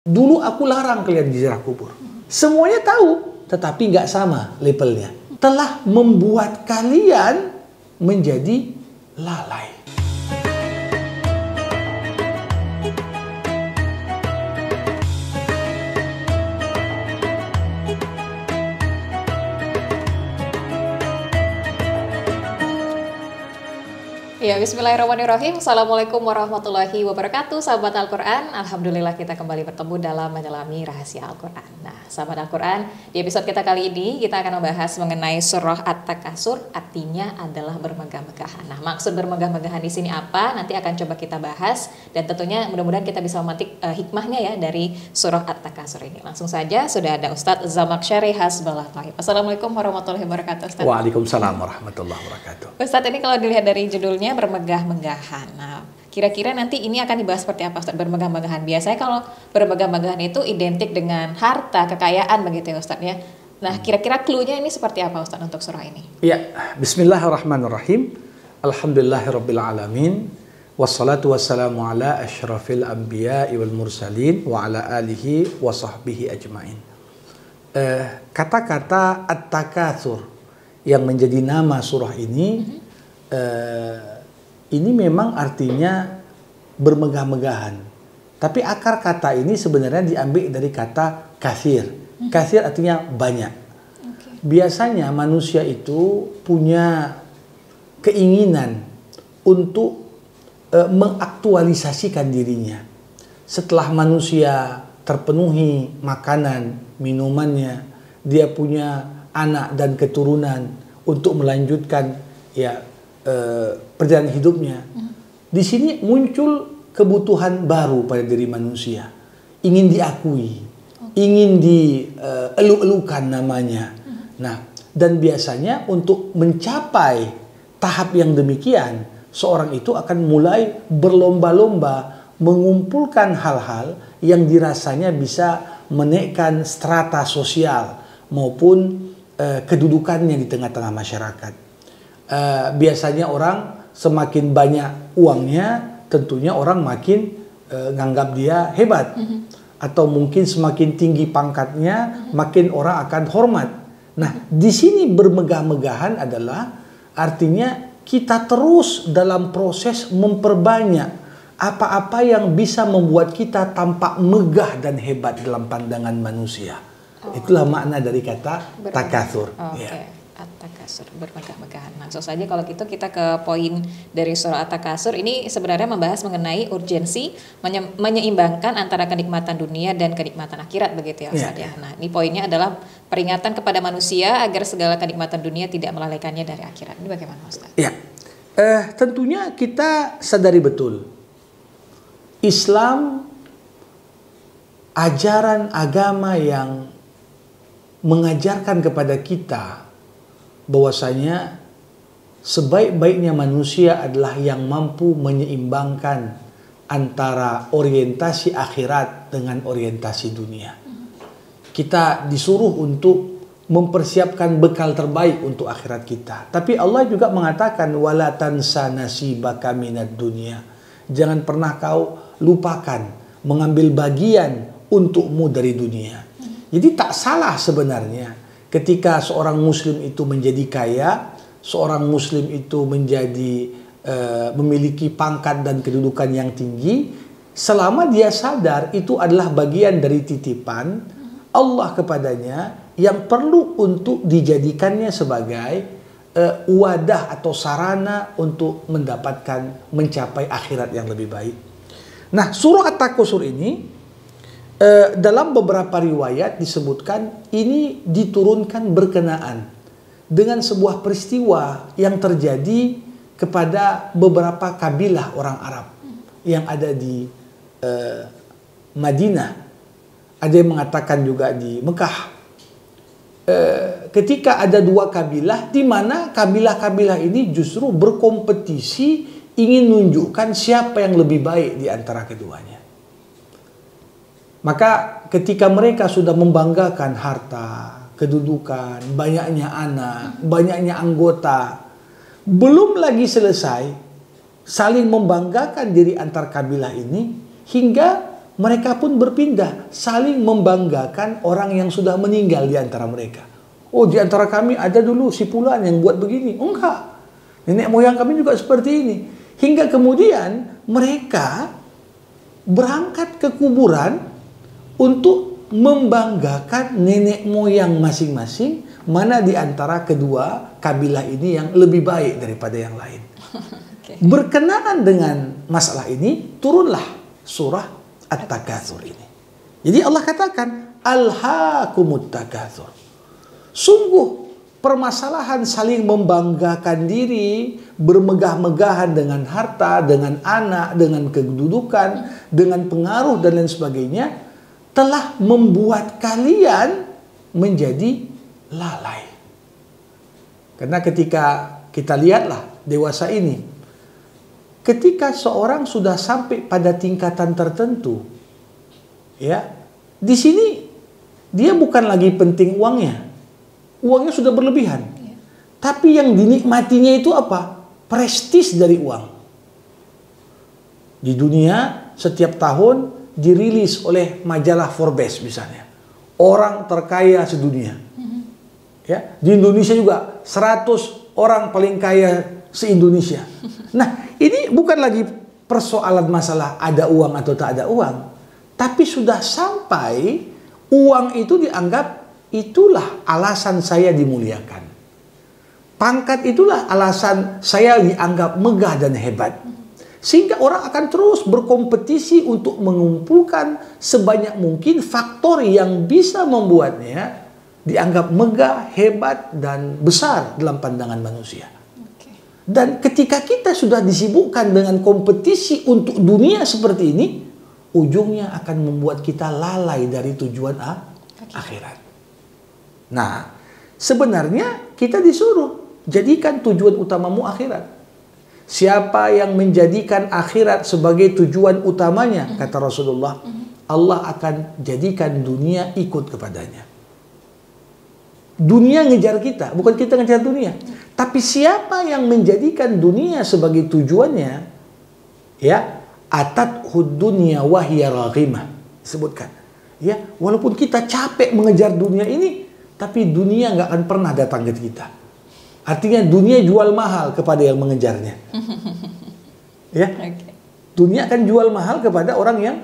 Dulu aku larang kalian ziarah kubur. Semuanya tahu, tetapi nggak sama levelnya. Telah membuat kalian menjadi lalai. Ya, bismillahirrahmanirrahim. Assalamualaikum warahmatullahi wabarakatuh. Sahabat Al-Quran, alhamdulillah kita kembali bertemu dalam menyelami rahasia Al-Quran. Nah, sahabat Al-Quran, di episode kita kali ini kita akan membahas mengenai surah At-Takasur, artinya adalah bermegah-megahan. Nah, maksud bermegah-megahan di sini apa? Nanti akan coba kita bahas, dan tentunya mudah-mudahan kita bisa memetik hikmahnya ya dari surah At-Takasur ini. Langsung saja sudah ada Ustadz Zamakhsyari Hasbullah Thaib. Assalamualaikum warahmatullahi wabarakatuh, Ustadz. Waalaikumsalam warahmatullahi wabarakatuh. Ustadz, ini kalau dilihat dari judulnya bermegah-megahan. Nah, kira-kira nanti ini akan dibahas seperti apa, Ustadz, bermegah-megahan? Biasanya kalau bermegah-megahan itu identik dengan harta, kekayaan begitu ya, Ustadz ya. Nah, kira-kira clue-nya ini seperti apa, Ustadz, untuk surah ini? Ya, bismillahirrahmanirrahim. Alhamdulillahirabbil alamin. Wassalatu wassalamu ala asyrafil anbiya'i wal mursalin wa ala alihi wa sahbihi ajmain. Kata-kata At-Takasur yang menjadi nama surah ini memang artinya bermegah-megahan. Tapi akar kata ini sebenarnya diambil dari kata kathir. Kathir artinya banyak. Biasanya manusia itu punya keinginan untuk mengaktualisasikan dirinya. Setelah manusia terpenuhi makanan, minumannya, dia punya anak dan keturunan untuk melanjutkan perjalanan hidupnya. Di sini muncul kebutuhan baru pada diri manusia, ingin diakui, ingin dieluk-elukan namanya. Nah, dan biasanya untuk mencapai tahap yang demikian, seorang itu akan mulai berlomba-lomba mengumpulkan hal-hal yang dirasanya bisa menaikkan strata sosial maupun kedudukannya di tengah-tengah masyarakat. Biasanya orang semakin banyak uangnya, tentunya orang makin nganggap dia hebat. Atau mungkin semakin tinggi pangkatnya, makin orang akan hormat. Nah, di sini bermegah-megahan adalah artinya kita terus dalam proses memperbanyak apa-apa yang bisa membuat kita tampak megah dan hebat dalam pandangan manusia. Itulah makna dari kata takasur. At-Takasur, bermegah-megahan. Langsung saja kalau gitu kita ke poin dari surah At-Takasur. Ini sebenarnya membahas mengenai urgensi menyeimbangkan antara kenikmatan dunia dan kenikmatan akhirat begitu ya, Ustaz ya. Nah, ini poinnya adalah peringatan kepada manusia agar segala kenikmatan dunia tidak melalaikannya dari akhirat. Ini bagaimana, Ustaz? Ya. Tentunya kita sadari betul Islam ajaran agama yang mengajarkan kepada kita bahwasanya sebaik-baiknya manusia adalah yang mampu menyeimbangkan antara orientasi akhirat dengan orientasi dunia. Kita disuruh untuk mempersiapkan bekal terbaik untuk akhirat kita. Tapi Allah juga mengatakan wala tansa nasibaka minad dunya. Jangan pernah kau lupakan mengambil bagian untukmu dari dunia. Jadi tak salah sebenarnya ketika seorang muslim itu menjadi kaya, seorang muslim itu menjadi memiliki pangkat dan kedudukan yang tinggi, selama dia sadar itu adalah bagian dari titipan Allah kepadanya yang perlu untuk dijadikannya sebagai wadah atau sarana untuk mencapai akhirat yang lebih baik. Nah, surah At-Takasur ini dalam beberapa riwayat disebutkan ini diturunkan berkenaan dengan sebuah peristiwa yang terjadi kepada beberapa kabilah orang Arab yang ada di Madinah. Ada yang mengatakan juga di Mekah. Ketika ada dua kabilah di mana kabilah-kabilah ini justru berkompetisi ingin menunjukkan siapa yang lebih baik di antara keduanya. Maka ketika mereka sudah membanggakan harta, kedudukan, banyaknya anak, banyaknya anggota, belum lagi selesai saling membanggakan diri antar kabilah ini, hingga mereka pun berpindah, saling membanggakan orang yang sudah meninggal di antara mereka. Oh, di antara kami ada dulu si fulan yang buat begini. Enggak. Nenek moyang kami juga seperti ini. Hingga kemudian mereka berangkat ke kuburan untuk membanggakan nenek moyang masing-masing, mana di antara kedua kabilah ini yang lebih baik daripada yang lain. Berkenaan dengan masalah ini, turunlah surah At-Takatsur ini. Jadi Allah katakan, Alhaakumut Takatsur. Sungguh permasalahan saling membanggakan diri, bermegah-megahan dengan harta, dengan anak, dengan kedudukan, dengan pengaruh dan lain sebagainya, telah membuat kalian menjadi lalai. Karena ketika kita lihatlah dewasa ini, ketika seorang sudah sampai pada tingkatan tertentu, ya, di sini dia bukan lagi penting uangnya. Uangnya sudah berlebihan. Tapi yang dinikmatinya itu apa? Prestis dari uang. Di dunia setiap tahun dirilis oleh majalah Forbes misalnya. Orang terkaya sedunia. Ya, di Indonesia juga 100 orang paling kaya se-Indonesia. Nah, ini bukan lagi persoalan masalah ada uang atau tak ada uang. Tapi sudah sampai uang itu dianggap itulah alasan saya dimuliakan. Pangkat itulah alasan saya dianggap megah dan hebat. Sehingga orang akan terus berkompetisi untuk mengumpulkan sebanyak mungkin faktor yang bisa membuatnya dianggap megah, hebat, dan besar dalam pandangan manusia. Dan ketika kita sudah disibukkan dengan kompetisi untuk dunia seperti ini, ujungnya akan membuat kita lalai dari tujuan akhirat. Nah, sebenarnya kita disuruh jadikan tujuan utamamu akhirat. Siapa yang menjadikan akhirat sebagai tujuan utamanya, kata Rasulullah, Allah akan jadikan dunia ikut kepadanya. Dunia ngejar kita, bukan kita ngejar dunia. Tapi siapa yang menjadikan dunia sebagai tujuannya, ya, atat dunya wa hiya raghimah, disebutkan. Ya, walaupun kita capek mengejar dunia ini, tapi dunia nggak akan pernah datang ke kita. Artinya dunia jual mahal kepada yang mengejarnya. Ya, dunia akan jual mahal kepada orang yang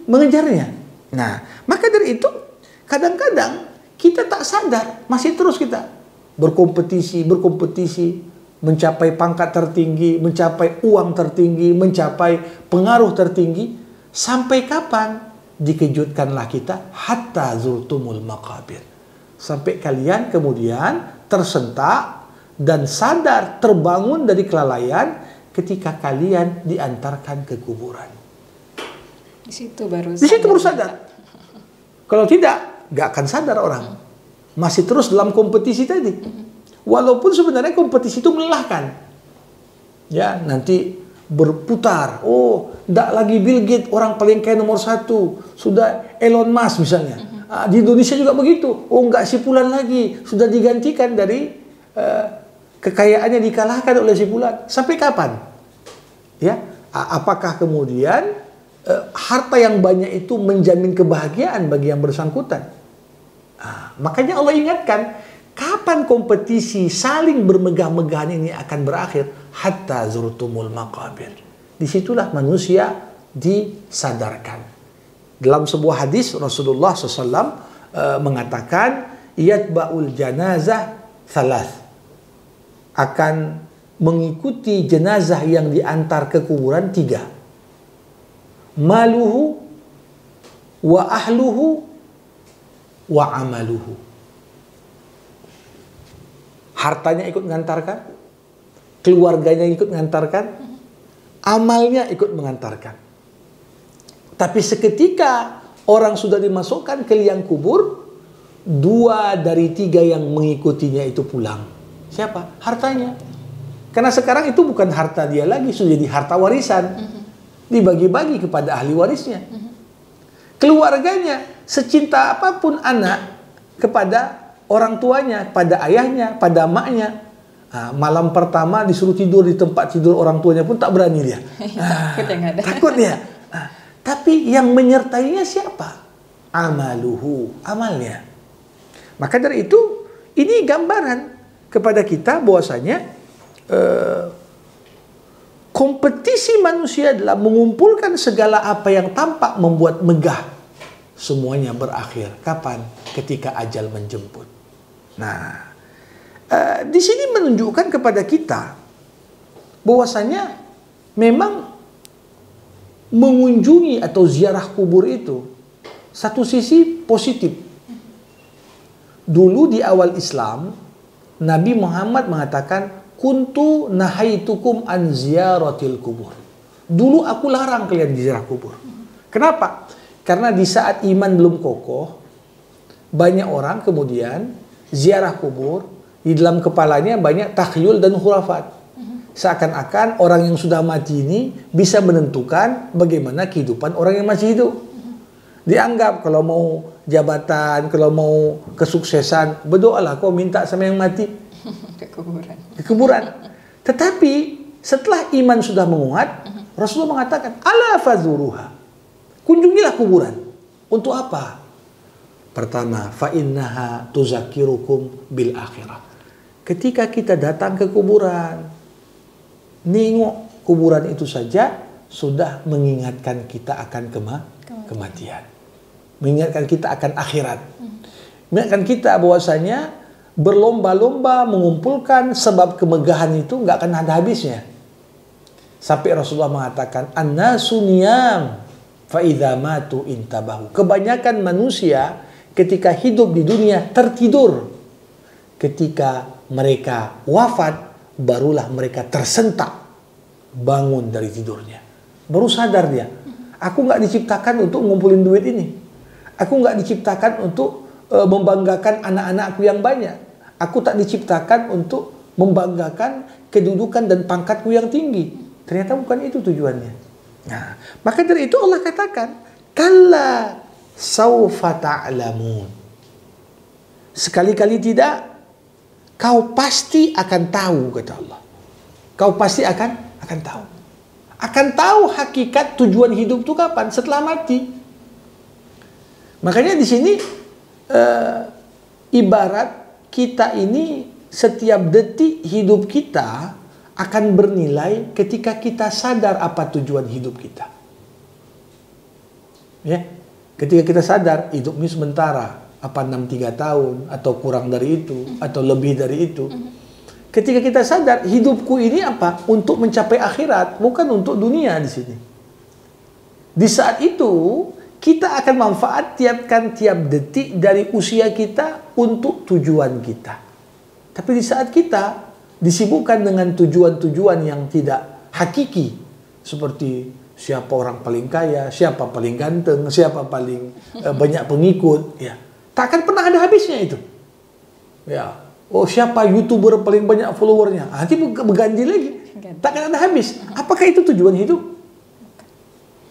mengejarnya. Nah, maka dari itu kadang-kadang kita tak sadar, masih terus kita berkompetisi, mencapai pangkat tertinggi, mencapai uang tertinggi, mencapai pengaruh tertinggi. Sampai kapan? Dikejutkanlah kita, hatta zurtumul maqabir. Sampai kalian kemudian tersentak dan sadar, terbangun dari kelalaian ketika kalian diantarkan ke kuburan. Di situ baru sadar. Kalau tidak, nggak akan sadar orang. Masih terus dalam kompetisi tadi. Walaupun sebenarnya kompetisi itu melelahkan. Ya, nanti berputar. Oh, nggak lagi Bill Gates orang paling kaya nomor 1. Sudah Elon Musk misalnya. Di Indonesia juga begitu. Oh, nggak si fulan lagi. Sudah digantikan dari kekayaannya dikalahkan oleh si fulan. Sampai kapan? Ya, apakah kemudian harta yang banyak itu menjamin kebahagiaan bagi yang bersangkutan? Makanya Allah ingatkan, kapan kompetisi saling bermegah-megahan ini akan berakhir? Hatta zurtumul maqabir. Disitulah manusia disadarkan. Dalam sebuah hadis Rasulullah SAW mengatakan, yatba'ul janazah thalath, akan mengikuti jenazah yang diantar ke kuburan 3. Maluhu wa ahluhu wa amaluhu. Hartanya ikut mengantarkan, keluarganya ikut mengantarkan, amalnya ikut mengantarkan. Tapi seketika orang sudah dimasukkan ke liang kubur, 2 dari 3 yang mengikutinya itu pulang. Siapa? Hartanya. Karena sekarang itu bukan harta dia lagi, sudah jadi harta warisan. Dibagi-bagi kepada ahli warisnya. Keluarganya, secinta apapun anak kepada orang tuanya, pada ayahnya, pada maknya. Malam pertama disuruh tidur di tempat tidur orang tuanya pun tak berani dia. Takut dia. Tapi yang menyertainya siapa? Amaluhu, amalnya. Maka dari itu, ini gambaran kepada kita bahwasanya kompetisi manusia adalah mengumpulkan segala apa yang tampak membuat megah. Semuanya berakhir. Kapan? Ketika ajal menjemput. Nah, di sini menunjukkan kepada kita bahwasanya memang mengunjungi atau ziarah kubur itu satu sisi positif. Dulu di awal Islam, Nabi Muhammad mengatakan, kuntu nahaitukum an ziyaratil kubur. Dulu aku larang kalian ziarah kubur. Kenapa? Karena di saat iman belum kokoh, banyak orang kemudian ziarah kubur, di dalam kepalanya banyak takhyul dan khurafat. Seakan-akan orang yang sudah mati ini bisa menentukan bagaimana kehidupan orang yang masih hidup. Dianggap kalau mau jabatan, kalau mau kesuksesan, berdoalah kau minta sama yang mati. Ke kuburan. Ke kuburan. Tetapi setelah iman sudah menguat, Rasulullah mengatakan, ala fazuruha. Kunjungilah kuburan. Untuk apa? Pertama, fa innaha tuzakirukum bil akhirah. Ketika kita datang ke kuburan, nengok kuburan itu saja sudah mengingatkan kita akan kematian. Mengingatkan kita akan akhirat. Mengingatkan kita bahwasanya berlomba-lomba mengumpulkan sebab kemegahan itu nggak akan ada habisnya. Sampai Rasulullah mengatakan, an-nasu niyam fa idza matu intabahu. Kebanyakan manusia ketika hidup di dunia tertidur. Ketika mereka wafat, barulah mereka tersentak bangun dari tidurnya. Baru sadar dia, aku nggak diciptakan untuk ngumpulin duit ini. Aku nggak diciptakan untuk membanggakan anak-anakku yang banyak. Aku tak diciptakan untuk membanggakan kedudukan dan pangkatku yang tinggi. Ternyata bukan itu tujuannya. Nah, maka dari itu Allah katakan, kalla saufa ta'lamun. Sekali-kali tidak, kau pasti akan tahu, kata Allah. Kau pasti akan tahu. Akan tahu hakikat tujuan hidup itu kapan? Setelah mati. Makanya di sini ibarat kita ini setiap detik hidup kita akan bernilai ketika kita sadar apa tujuan hidup kita. Ya, ketika kita sadar hidup ini sementara, apa 63 tahun atau kurang dari itu atau lebih dari itu. Ketika kita sadar hidupku ini apa? Untuk mencapai akhirat, bukan untuk dunia di sini. Di saat itu kita akan manfaatkan tiap detik dari usia kita untuk tujuan kita. Tapi di saat kita disibukkan dengan tujuan-tujuan yang tidak hakiki, seperti siapa orang paling kaya, siapa paling ganteng, siapa paling banyak pengikut, ya, tak akan pernah ada habisnya itu. Ya, oh siapa YouTuber paling banyak followernya, nanti berganti lagi, tak akan ada habis. Apakah itu tujuan hidup?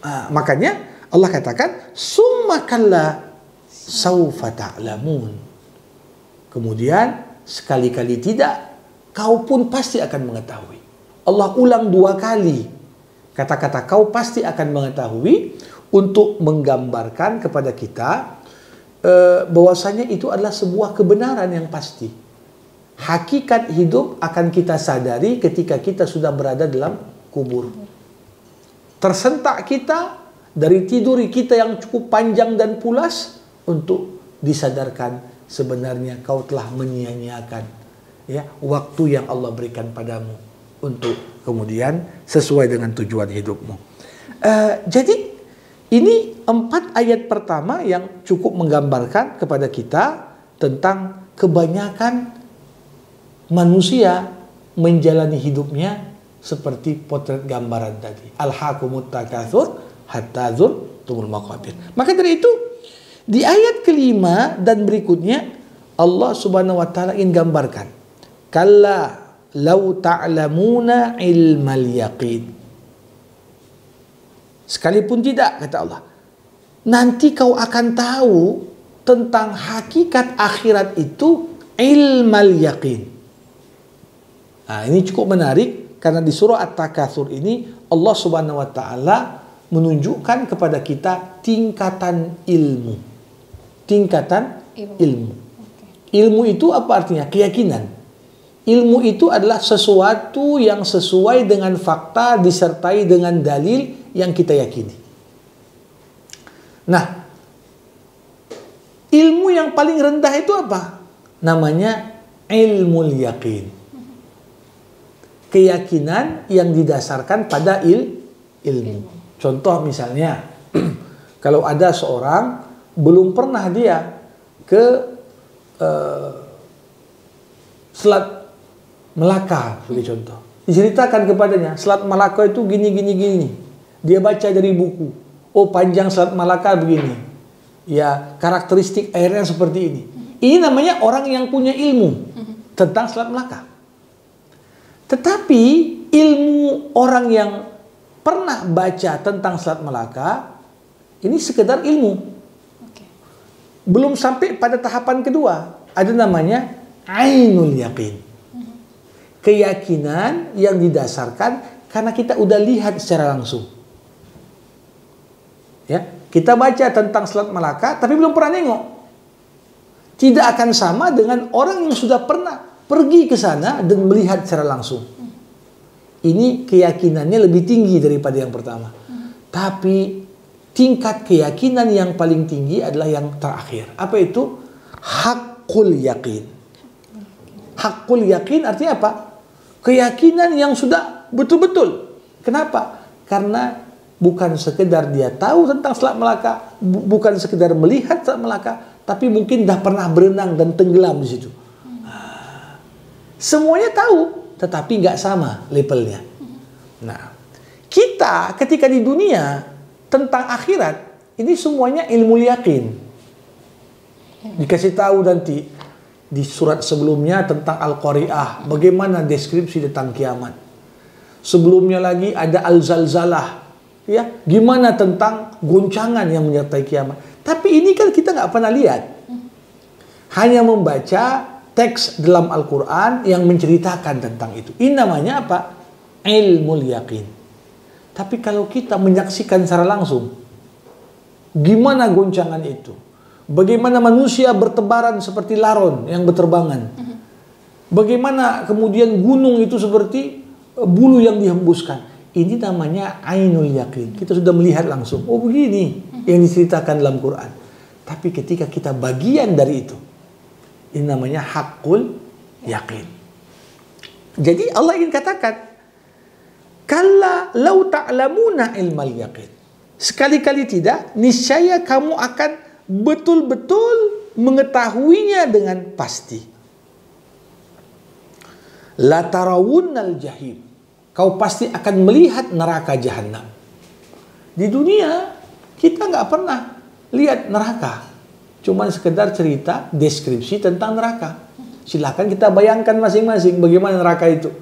Nah, makanya Allah katakan, summa kalla saufa ta'lamun. Kemudian sekali-kali tidak, kau pun pasti akan mengetahui. Allah ulang 2 kali kata-kata kau pasti akan mengetahui untuk menggambarkan kepada kita bahwasanya itu adalah sebuah kebenaran yang pasti. Hakikat hidup akan kita sadari ketika kita sudah berada dalam kubur. Tersentak kita dari tidur kita yang cukup panjang dan pulas untuk disadarkan sebenarnya kau telah menyia-nyiakan ya waktu yang Allah berikan padamu untuk kemudian sesuai dengan tujuan hidupmu. Jadi ini 4 ayat pertama yang cukup menggambarkan kepada kita tentang kebanyakan manusia menjalani hidupnya seperti potret gambaran tadi. Alhaakumut takatsur hatta zurtumul maqabir. Maka dari itu di ayat kelima dan berikutnya Allah Subhanahu wa taala ingin gambarkan, kalla lau ta'lamuna ilmal yaqin. Sekalipun tidak, kata Allah, nanti kau akan tahu tentang hakikat akhirat itu ilmal yaqin. Nah, ini cukup menarik karena di surah At-Takatsur ini Allah Subhanahu wa taala menunjukkan kepada kita tingkatan ilmu. Tingkatan ilmu. Ilmu itu apa artinya? Keyakinan. Ilmu itu adalah sesuatu yang sesuai dengan fakta disertai dengan dalil yang kita yakini. Nah, ilmu yang paling rendah itu apa? Namanya ilmu yakin. Keyakinan yang didasarkan pada ilmu. Contoh misalnya, kalau ada seorang belum pernah dia ke Selat Melaka, sebagai contoh. Diceritakan kepadanya, Selat Malaka itu gini. Dia baca dari buku. Oh, panjang Selat Malaka begini. Ya, karakteristik airnya seperti ini. Ini namanya orang yang punya ilmu tentang Selat Melaka. Tetapi ilmu orang yang pernah baca tentang Selat Melaka ini sekedar ilmu. Belum sampai pada tahapan kedua. Ada namanya ainul yakin. Keyakinan yang didasarkan karena kita udah lihat secara langsung. Ya, kita baca tentang Selat Melaka tapi belum pernah nengok. Tidak akan sama dengan orang yang sudah pernah pergi ke sana dan melihat secara langsung. Ini keyakinannya lebih tinggi daripada yang pertama. Tapi tingkat keyakinan yang paling tinggi adalah yang terakhir. Apa itu? Hakul yakin. Hakul yakin artinya apa? Keyakinan yang sudah betul-betul. Kenapa? Karena bukan sekedar dia tahu tentang Selat Melaka, bukan sekedar melihat Selat Melaka, tapi mungkin dah pernah berenang dan tenggelam di situ. Semuanya tahu, tetapi nggak sama levelnya. Nah, kita ketika di dunia tentang akhirat, ini semuanya ilmu yakin. Dikasih tahu nanti di surat sebelumnya tentang Al-Qari'ah, bagaimana deskripsi tentang kiamat. Sebelumnya lagi ada Al-Zalzalah, ya, gimana tentang goncangan yang menyertai kiamat. Tapi ini kan kita nggak pernah lihat. Hanya membaca teks dalam Al-Quran yang menceritakan tentang itu. Ini namanya apa? Ilmu yakin. Tapi kalau kita menyaksikan secara langsung, gimana goncangan itu? Bagaimana manusia bertebaran seperti laron yang berterbangan? Bagaimana kemudian gunung itu seperti bulu yang dihembuskan? Ini namanya ainul yakin. Kita sudah melihat langsung. Oh, begini yang diceritakan dalam Quran. Tapi ketika kita bagian dari itu, ini namanya hakul yakin. Jadi Allah ingin katakan, kalla lau ta'lamuna ilmal yakin. Sekali-kali tidak, niscaya kamu akan betul-betul mengetahuinya dengan pasti. La tarawunnal jahim. Kau pasti akan melihat neraka jahanam. Di dunia kita nggak pernah lihat neraka. Cuman sekedar cerita, deskripsi tentang neraka. Silahkan kita bayangkan masing-masing bagaimana neraka itu.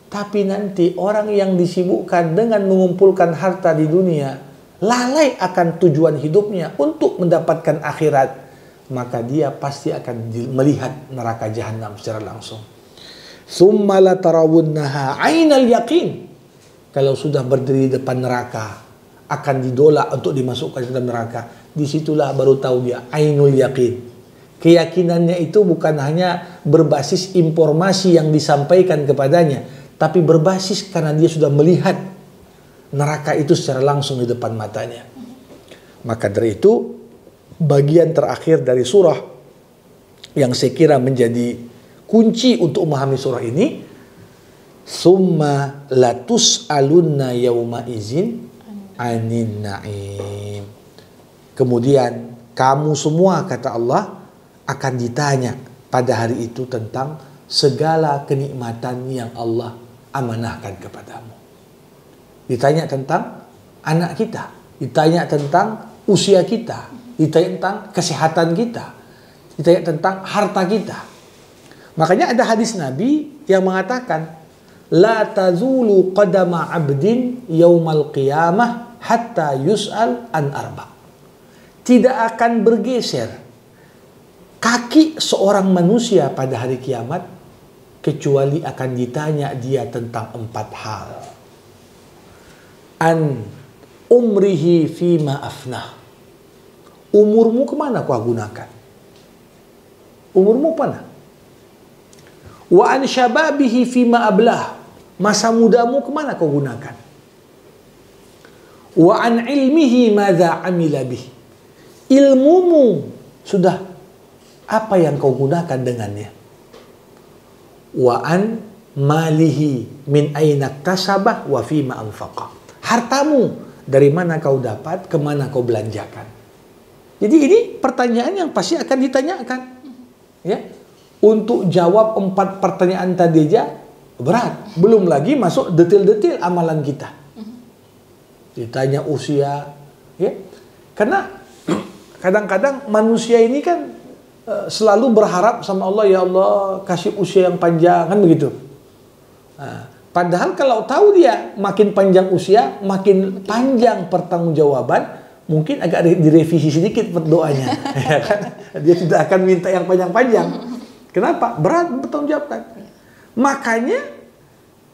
Tapi nanti orang yang disibukkan dengan mengumpulkan harta di dunia, lalai akan tujuan hidupnya untuk mendapatkan akhirat, maka dia pasti akan melihat neraka jahanam secara langsung. Tsumma la tarawunnaha ainal yaqin. Kalau sudah berdiri di depan neraka, akan didolak untuk dimasukkan ke dalam neraka. Disitulah baru tahu dia ainul yaqin. Keyakinannya itu bukan hanya berbasis informasi yang disampaikan kepadanya, tapi berbasis karena dia sudah melihat neraka itu secara langsung di depan matanya. Maka dari itu, bagian terakhir dari surah yang saya kira menjadi kunci untuk memahami surah ini, summa latus'alunna yauma izin anin na'im. Kemudian kamu semua, kata Allah, akan ditanya pada hari itu tentang segala kenikmatan yang Allah amanahkan kepadamu. Ditanya tentang anak kita, ditanya tentang usia kita, ditanya tentang kesehatan kita, ditanya tentang harta kita. Makanya ada hadis Nabi yang mengatakan, la tazulu qadama abdin yaumal qiyamah hatta yus'al an arba. Tidak akan bergeser kaki seorang manusia pada hari kiamat kecuali akan ditanya dia tentang 4 hal. An umrihi fima afnah. Umurmu kemana kau gunakan? Umurmu kemana? Wa an syababihi fima ablah. Masa mudamu kemana kau gunakan? Wa an ilmihi madza amila bih. Ilmumu sudah apa yang kau gunakan dengannya? Wa an malihi min aina tasabah wa fima anfaqa. Hartamu dari mana kau dapat, kemana kau belanjakan. Jadi ini pertanyaan yang pasti akan ditanyakan. Ya, untuk jawab 4 pertanyaan tadi aja berat. Belum lagi masuk detail-detail amalan kita. Ditanya usia, ya. Karena kadang-kadang manusia ini kan selalu berharap sama Allah, ya Allah kasih usia yang panjang, kan begitu. Nah, padahal kalau tahu dia makin panjang usia, makin panjang pertanggungjawaban, mungkin agak direvisi sedikit doanya. Ya kan? Dia tidak akan minta yang panjang-panjang. Kenapa? Berat bertanggungjawabkan. Makanya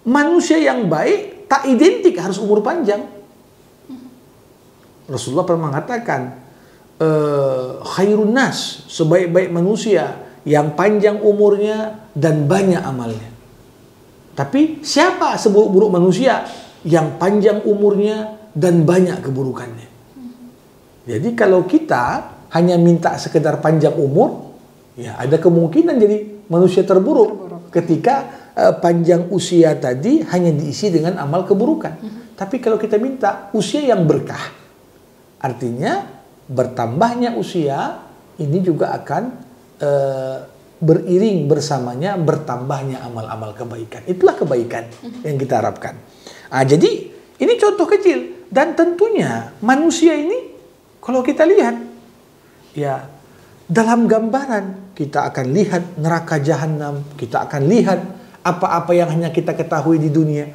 manusia yang baik tak identik harus umur panjang. Rasulullah pernah mengatakan, khairun nas, sebaik-baik manusia yang panjang umurnya dan banyak amalnya. Tapi siapa seburuk-buruk manusia yang panjang umurnya dan banyak keburukannya? Jadi kalau kita hanya minta sekedar panjang umur, ya ada kemungkinan jadi manusia terburuk. Ketika panjang usia tadi hanya diisi dengan amal keburukan. Tapi kalau kita minta usia yang berkah, artinya bertambahnya usia ini juga akan beriring bersamanya bertambahnya amal-amal kebaikan. Itulah kebaikan yang kita harapkan. Nah, jadi ini contoh kecil. Dan tentunya manusia ini kalau kita lihat, ya dalam gambaran kita akan lihat neraka jahanam, kita akan lihat apa-apa yang hanya kita ketahui di dunia.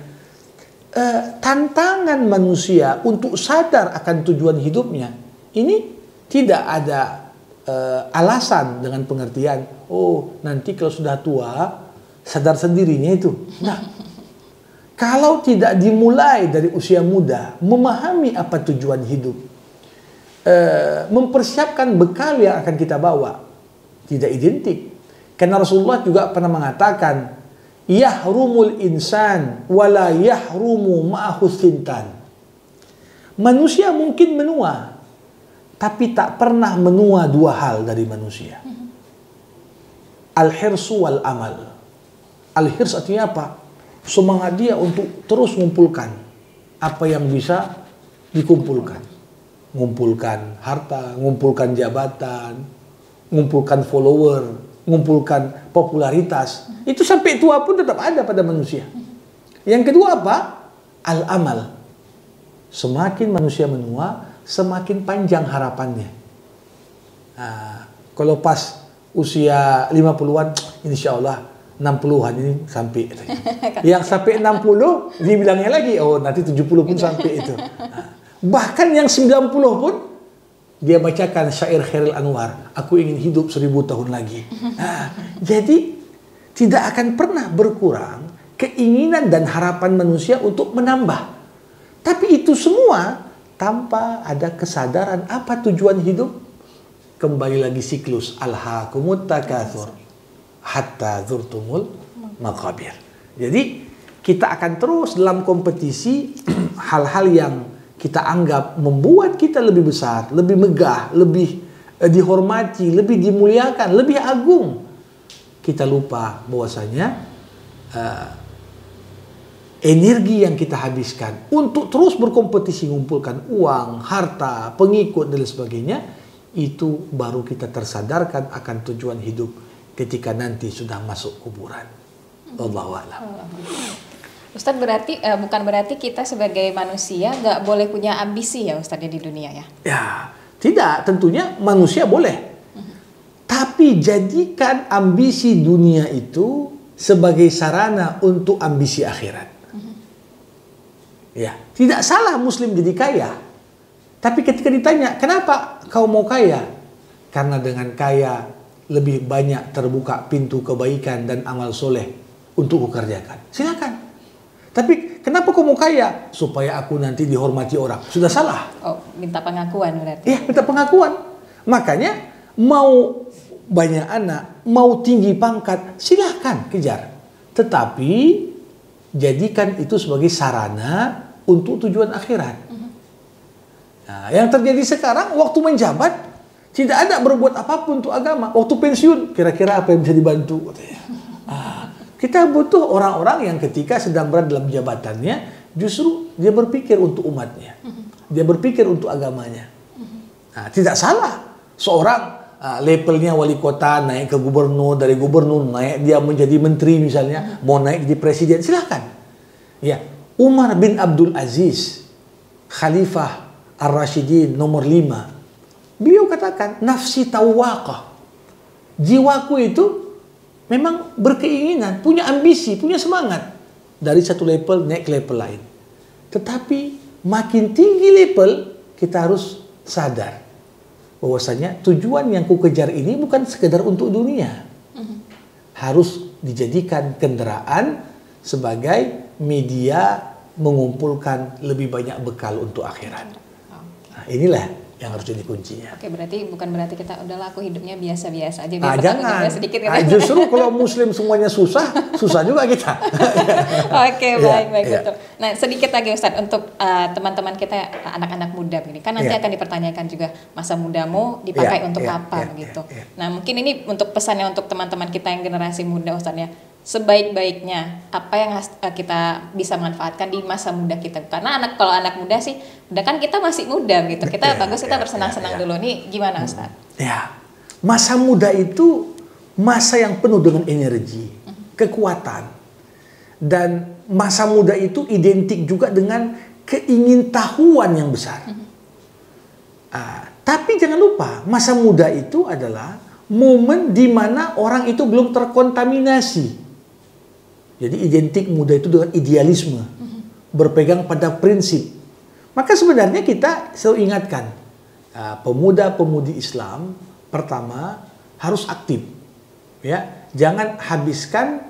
Tantangan manusia untuk sadar akan tujuan hidupnya ini tidak ada alasan dengan pengertian, oh nanti kalau sudah tua sadar sendirinya itu. Nah, kalau tidak dimulai dari usia muda, memahami apa tujuan hidup, mempersiapkan bekal yang akan kita bawa, tidak identik. Karena Rasulullah juga pernah mengatakan, yahrumul insan wala yahrumu ma'ahu thintan. Manusia mungkin menua, tapi tak pernah menua 2 hal dari manusia. Al-hirsu wal amal. Al-hirs artinya apa? Semangat dia untuk terus mengumpulkan apa yang bisa dikumpulkan. Mengumpulkan harta, mengumpulkan jabatan, mengumpulkan follower, mengumpulkan popularitas. Itu sampai tua pun tetap ada pada manusia. Yang kedua apa? Al-amal. Semakin manusia menua, semakin panjang harapannya. Nah, kalau pas usia 50-an, insya Allah 60-an ini sampai. Yang sampai 60, dibilangnya lagi, oh nanti 70 pun sampai itu. Nah, bahkan yang 90 pun, dia bacakan syair Khairil Anwar, aku ingin hidup 1000 tahun lagi. Nah, jadi tidak akan pernah berkurang keinginan dan harapan manusia untuk menambah. Tapi itu semua tanpa ada kesadaran apa tujuan hidup. Kembali lagi siklus alhaakumut takatsur hatta zurtumul maqabir. Jadi kita akan terus dalam kompetisi hal-hal yang kita anggap membuat kita lebih besar, lebih megah, lebih dihormati, lebih dimuliakan, lebih agung. Kita lupa bahwasanya energi yang kita habiskan untuk terus berkompetisi mengumpulkan uang, harta, pengikut dan sebagainya, itu baru kita tersadarkan akan tujuan hidup ketika nanti sudah masuk kuburan. Allahu a'lam. Ustadz, berarti bukan berarti kita sebagai manusia nggak boleh punya ambisi ya Ustadz di dunia ya? Ya, tidak. Tentunya manusia boleh. Tapi jadikan ambisi dunia itu sebagai sarana untuk ambisi akhirat. Ya, tidak salah Muslim jadi kaya. Tapi ketika ditanya, kenapa kau mau kaya? Karena dengan kaya lebih banyak terbuka pintu kebaikan dan amal soleh untuk kukerjakan. Silakan. Tapi kenapa kau mau kaya? Supaya aku nanti dihormati orang. Sudah salah. Oh, minta pengakuan berarti. Iya, minta pengakuan. Makanya mau banyak anak, mau tinggi pangkat, silahkan kejar. Tetapi jadikan itu sebagai sarana untuk tujuan akhirat. Nah, yang terjadi sekarang waktu menjabat tidak ada berbuat apapun untuk agama. Waktu pensiun kira-kira apa yang bisa dibantu? Kita butuh orang-orang yang ketika sedang berada dalam jabatannya justru dia berpikir untuk umatnya. Dia berpikir untuk agamanya. Nah, tidak salah seorang levelnya wali kota naik ke gubernur, dari gubernur naik dia menjadi menteri misalnya, mau naik jadi presiden, silahkan. Ya, Umar bin Abdul Aziz, Khalifah Ar-Rasyidin nomor 5. Beliau katakan, nafsi tawwaqah. Jiwaku itu memang berkeinginan, punya ambisi, punya semangat. Dari satu level naik ke level lain. Tetapi makin tinggi level, kita harus sadar bahwasanya tujuan yang ku kejar ini bukan sekedar untuk dunia. Harus dijadikan kendaraan sebagai media mengumpulkan lebih banyak bekal untuk akhirat. Nah, inilah yang harus jadi kuncinya. Oke, berarti bukan berarti kita udah laku hidupnya biasa-biasa aja. Jangan. Sedikit Justru kalau muslim semuanya susah, susah juga kita. Oke, baik betul. Nah, sedikit lagi Ustadz untuk teman-teman kita anak-anak muda begini. Kan nanti akan dipertanyakan juga masa mudamu dipakai untuk apa begitu. Nah, mungkin ini untuk pesannya untuk teman-teman kita yang generasi muda Ustadz ya. Sebaik-baiknya apa yang kita bisa manfaatkan di masa muda kita, karena kalau anak muda sih udah kan kita masih muda gitu, kita bagus kita bersenang-senang dulu nih, gimana Ustaz? Ya, masa muda itu masa yang penuh dengan energi, kekuatan, dan masa muda itu identik juga dengan keingintahuan yang besar. Tapi jangan lupa masa muda itu adalah momen di mana orang itu belum terkontaminasi. Jadi identik muda itu dengan idealisme, berpegang pada prinsip. Maka sebenarnya kita selalu ingatkan, pemuda-pemudi Islam pertama harus aktif, ya. Jangan habiskan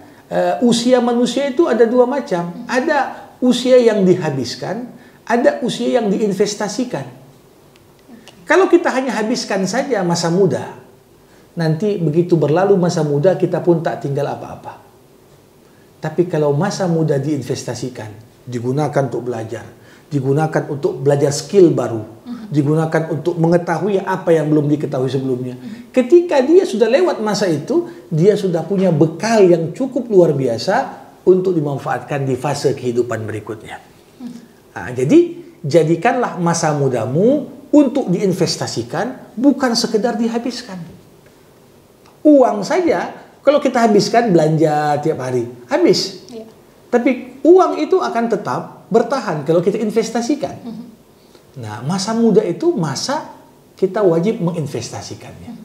usia manusia itu ada dua macam. Ada usia yang dihabiskan, ada usia yang diinvestasikan. Kalau kita hanya habiskan saja masa muda, nanti begitu berlalu masa muda kita pun tak tinggal apa-apa. Tapi kalau masa muda diinvestasikan, digunakan untuk belajar, digunakan untuk belajar skill baru, digunakan untuk mengetahui apa yang belum diketahui sebelumnya. Ketika dia sudah lewat masa itu, dia sudah punya bekal yang cukup luar biasa untuk dimanfaatkan di fase kehidupan berikutnya. Nah, jadi jadikanlah masa mudamu untuk diinvestasikan, bukan sekedar dihabiskan. Uang saja, kalau kita habiskan belanja tiap hari, habis. Ya. Tapi uang itu akan tetap bertahan kalau kita investasikan. Nah, masa muda itu masa kita wajib menginvestasikannya.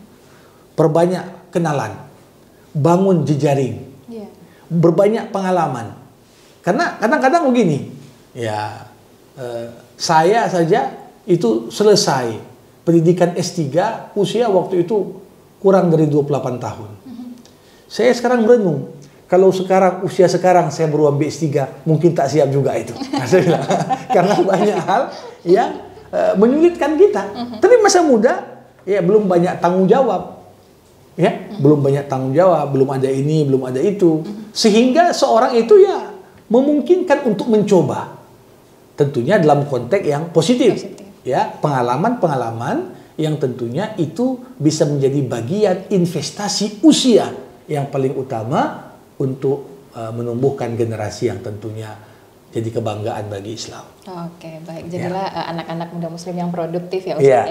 Perbanyak kenalan, bangun jejaring, berbanyak pengalaman. Karena kadang-kadang begini, ya saya saja itu selesai pendidikan S3 usia waktu itu kurang dari 28 tahun. Saya sekarang merenung, kalau sekarang usia sekarang saya baru ambil S3, mungkin tak siap juga itu. Nah, saya bilang, karena banyak hal yang menyulitkan kita. Tapi masa muda ya belum banyak tanggung jawab. Ya, belum banyak tanggung jawab, belum ada ini, belum ada itu. Sehingga seorang itu ya memungkinkan untuk mencoba. Tentunya dalam konteks yang positif. Ya, pengalaman-pengalaman yang tentunya itu bisa menjadi bagian investasi usia yang paling utama untuk menumbuhkan generasi yang tentunya jadi kebanggaan bagi Islam. Oke, baik. Jadilah anak-anak muda muslim yang produktif ya Ustaz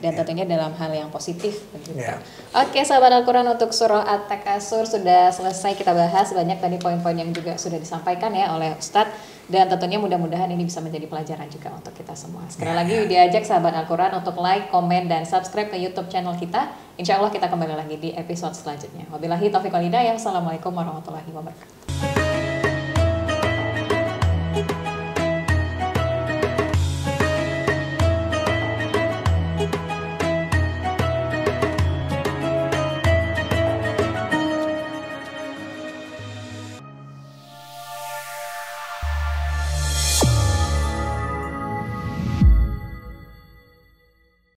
dan tentunya dalam hal yang positif begitu. Oke, sahabat Al-Quran, untuk surah At-Takasur sudah selesai kita bahas. Banyak tadi poin-poin yang juga sudah disampaikan ya oleh Ustadz. Dan tentunya mudah-mudahan ini bisa menjadi pelajaran juga untuk kita semua. Sekali lagi diajak sahabat Al-Quran untuk like, komen, dan subscribe ke YouTube channel kita. Insya Allah kita kembali lagi di episode selanjutnya. Wabillahi taufiq wal hidayah. Assalamualaikum warahmatullahi wabarakatuh.